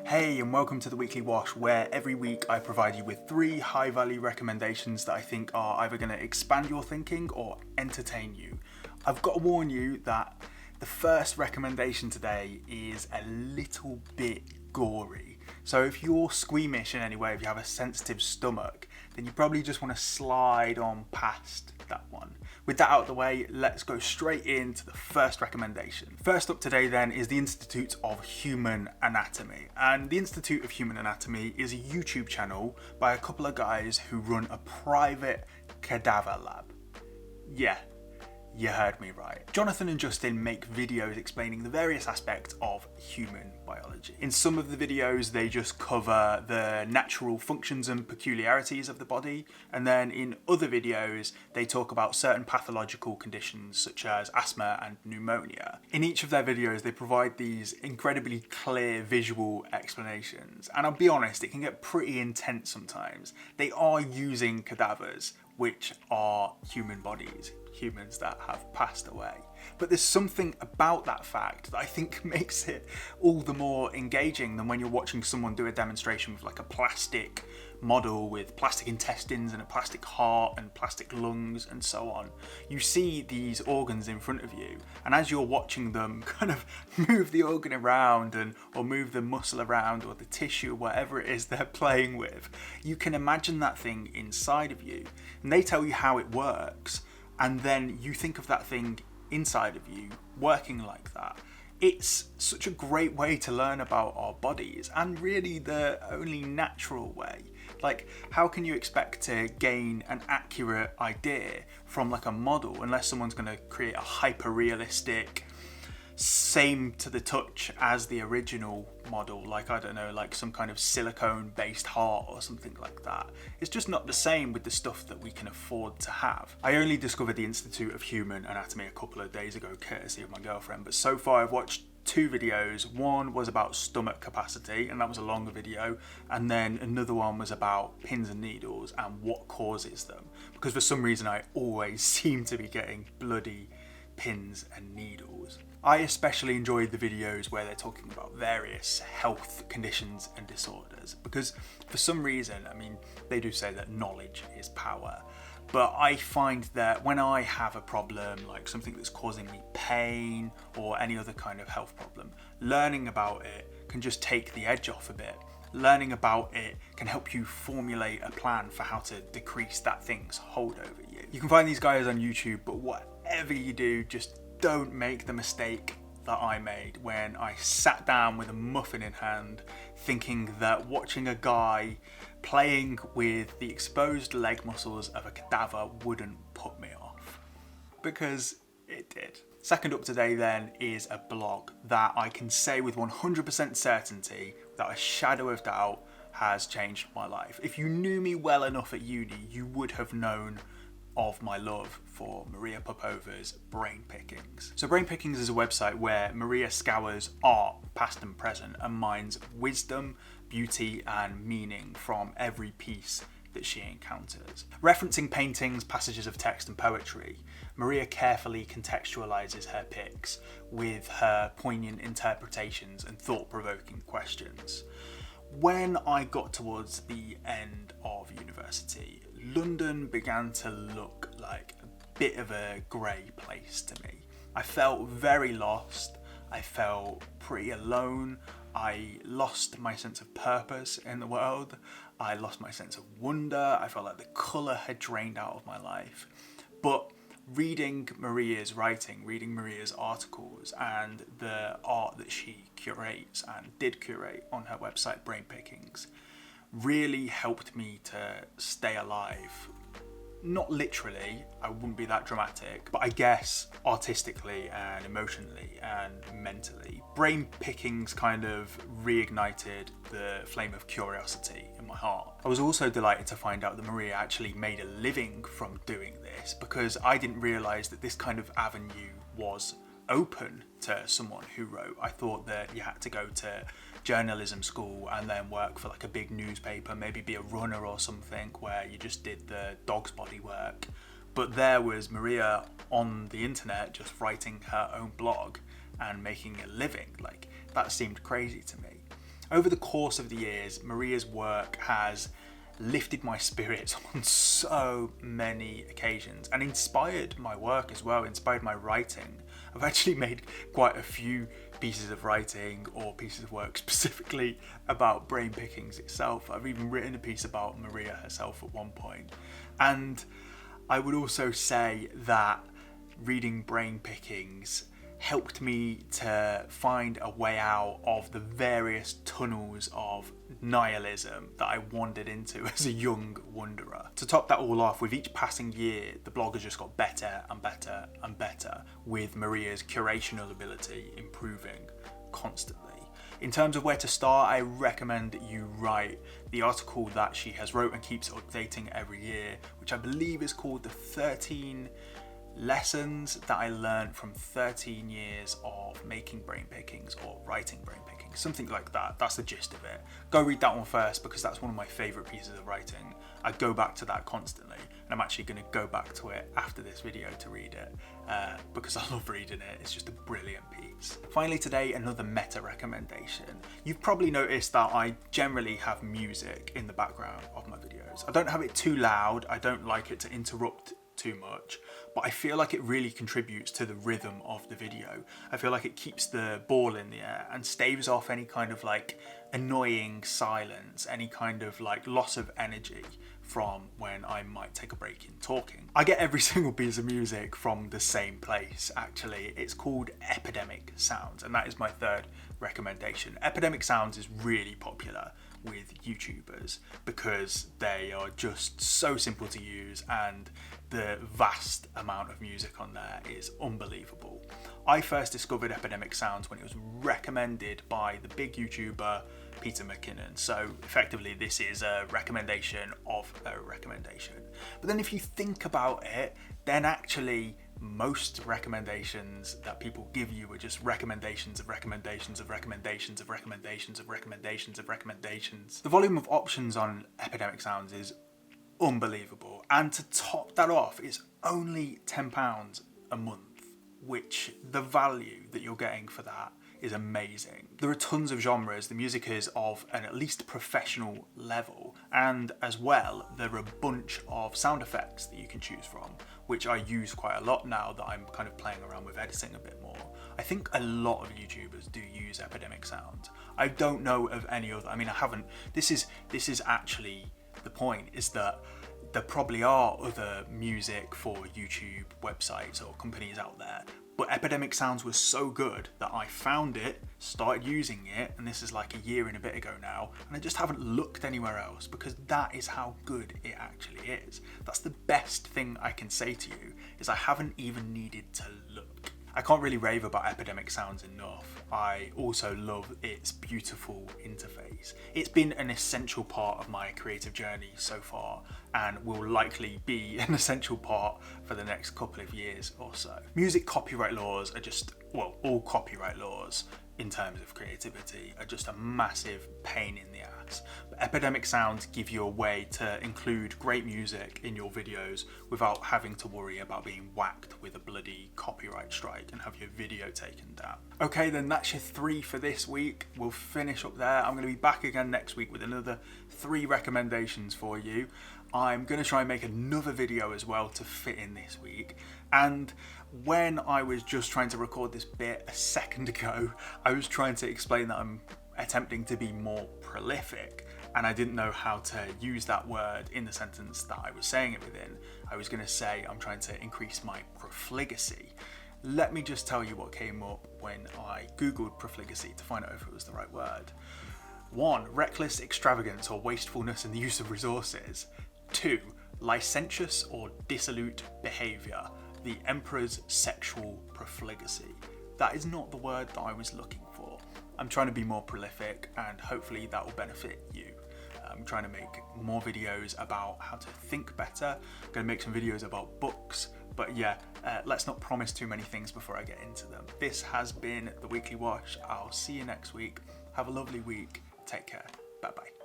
Hey, and welcome to the Weekly Wash, where every week I provide you with 3 high-value recommendations that I think are either going to expand your thinking or entertain you. I've got to warn you that the first recommendation today is a little bit gory. So if you're squeamish in any way, if you have a sensitive stomach, then you probably just want to slide on past that one. With that out of the way, let's go straight into the first recommendation. First up today then is the Institute of Human Anatomy. And the Institute of Human Anatomy is a YouTube channel by a couple of guys who run a private cadaver lab. Yeah, you heard me right. Jonathan and Justin make videos explaining the various aspects of human biology. In some of the videos, they just cover the natural functions and peculiarities of the body, and then in other videos, they talk about certain pathological conditions such as asthma and pneumonia. In each of their videos, they provide these incredibly clear visual explanations, and I'll be honest, it can get pretty intense sometimes. They are using cadavers, which are human bodies, humans that have passed away. But there's something about that fact that I think makes it all the more engaging than when you're watching someone do a demonstration with like a plastic model with plastic intestines and a plastic heart and plastic lungs and so on. You see these organs in front of you, and as you're watching them kind of move the organ around or move the muscle around or the tissue, whatever it is they're playing with, you can imagine that thing inside of you, and they tell you how it works, and then you think of that thing inside of you working like that. It's such a great way to learn about our bodies, and really the only natural way. Like, how can you expect to gain an accurate idea from like a model unless someone's going to create a hyper-realistic, same to the touch as the original model, like, I don't know, like some kind of silicone based heart or something like that. It's just not the same with the stuff that we can afford to have. I only discovered the Institute of Human Anatomy a couple of days ago, courtesy of my girlfriend, but so far I've watched 2 videos. One was about stomach capacity, and that was a longer video, and then another one was about pins and needles and what causes them, because for some reason I always seem to be getting bloody pins and needles. I especially enjoyed the videos where they're talking about various health conditions and disorders, because for some reason, I mean, they do say that knowledge is power, but I find that when I have a problem, like something that's causing me pain or any other kind of health problem, learning about it can just take the edge off a bit. Learning about it can help you formulate a plan for how to decrease that thing's hold over you. You can find these guys on YouTube, but whatever you do, just don't make the mistake that I made when I sat down with a muffin in hand, thinking that watching a guy playing with the exposed leg muscles of a cadaver wouldn't put me off. Because it did. Second up today then is a blog that I can say with 100% certainty, without a shadow of doubt, has changed my life. If you knew me well enough at uni, you would have known of my love for Maria Popova's Brainpickings. So Brainpickings is a website where Maria scours art, past and present, and mines wisdom, beauty, and meaning from every piece that she encounters. Referencing paintings, passages of text, and poetry, Maria carefully contextualizes her picks with her poignant interpretations and thought-provoking questions. When I got towards the end of university, London began to look like a bit of a grey place to me. I felt very lost. I felt pretty alone. I lost my sense of purpose in the world. I lost my sense of wonder. I felt like the colour had drained out of my life. But reading Maria's writing, reading Maria's articles, and the art that she curates and did curate on her website Brainpickings really helped me to stay alive. Not literally, I wouldn't be that dramatic, but I guess artistically and emotionally and mentally. Brainpickings kind of reignited the flame of curiosity in my heart. I was also delighted to find out that Maria actually made a living from doing this, because I didn't realise that this kind of avenue was open to someone who wrote. I thought that you had to go to journalism school and then work for like a big newspaper, maybe be a runner or something, where you just did the dog's body work. But there was Maria on the internet just writing her own blog and making a living. Like, that seemed crazy to me. Over the course of the years, Maria's work has lifted my spirits on so many occasions and inspired my work as well, inspired my writing. I've actually made quite a few pieces of writing or pieces of work specifically about Brainpickings itself. I've even written a piece about Maria herself at one point. And I would also say that reading Brainpickings helped me to find a way out of the various tunnels of nihilism that I wandered into as a young wanderer. To top that all off, with each passing year, the blog has just got better and better and better, with Maria's curational ability improving constantly. In terms of where to start, I recommend that you write the article that she has wrote and keeps updating every year, which I believe is called the 13 Lessons that I learned from 13 years of making Brainpickings or writing Brainpickings, something like that. That's the gist of it. Go read that one first because that's one of my favourite pieces of writing. I go back to that constantly, and I'm actually going to go back to it after this video to read it because I love reading it. It's just a brilliant piece. Finally today, another meta recommendation. You've probably noticed that I generally have music in the background of my videos. I don't have it too loud. I don't like it to interrupt too much, but I feel like it really contributes to the rhythm of the video. I feel like it keeps the ball in the air and staves off any kind of like annoying silence, any kind of like loss of energy from when I might take a break in talking. I get every single piece of music from the same place actually. It's called Epidemic Sounds, and that is my third recommendation. Epidemic Sounds is really popular with YouTubers because they are just so simple to use and the vast amount of music on there is unbelievable. I first discovered Epidemic Sounds when it was recommended by the big YouTuber Peter McKinnon. So effectively this is a recommendation of a recommendation. But then if you think about it, then actually most recommendations that people give you are just recommendations of recommendations of recommendations of recommendations of recommendations of recommendations. The volume of options on Epidemic Sounds is unbelievable, and to top that off, it's only £10 a month, which the value that you're getting for that is amazing. There are tons of genres, the music is of an at least professional level, and as well there are a bunch of sound effects that you can choose from, which I use quite a lot now that I'm kind of playing around with editing a bit more. I think a lot of YouTubers do use Epidemic Sound. I don't know of any other, I mean I haven't, this is actually the point, is that there probably are other music for YouTube websites or companies out there, but Epidemic Sounds was so good that I found it, started using it, and this is like a year and a bit ago now, and I just haven't looked anywhere else because that is how good it actually is. That's the best thing I can say to you, is I haven't even needed to look. I can't really rave about Epidemic Sounds enough. I also love its beautiful interface. It's been an essential part of my creative journey so far and will likely be an essential part for the next couple of years or so. Music copyright laws are just, well, all copyright laws in terms of creativity are just a massive pain in the ass. But Epidemic Sounds give you a way to include great music in your videos without having to worry about being whacked with a bloody copyright strike and have your video taken down. Okay, then that's your 3 for this week. We'll finish up there. I'm going to be back again next week with another 3 recommendations for you. I'm going to try and make another video as well to fit in this week. And when I was just trying to record this bit a second ago, I was trying to explain that I'm attempting to be more prolific, and I didn't know how to use that word in the sentence that I was saying it within. I was going to say I'm trying to increase my profligacy. Let me just tell you what came up when I googled profligacy to find out if it was the right word. 1. Reckless extravagance or wastefulness in the use of resources. 2. Licentious or dissolute behaviour. The emperor's sexual profligacy. That is not the word that I was looking for. I'm trying to be more prolific and hopefully that will benefit you. I'm trying to make more videos about how to think better. I'm going to make some videos about books, but yeah, let's not promise too many things before I get into them. This has been The Weekly Wash. I'll see you next week. Have a lovely week. Take care. Bye bye.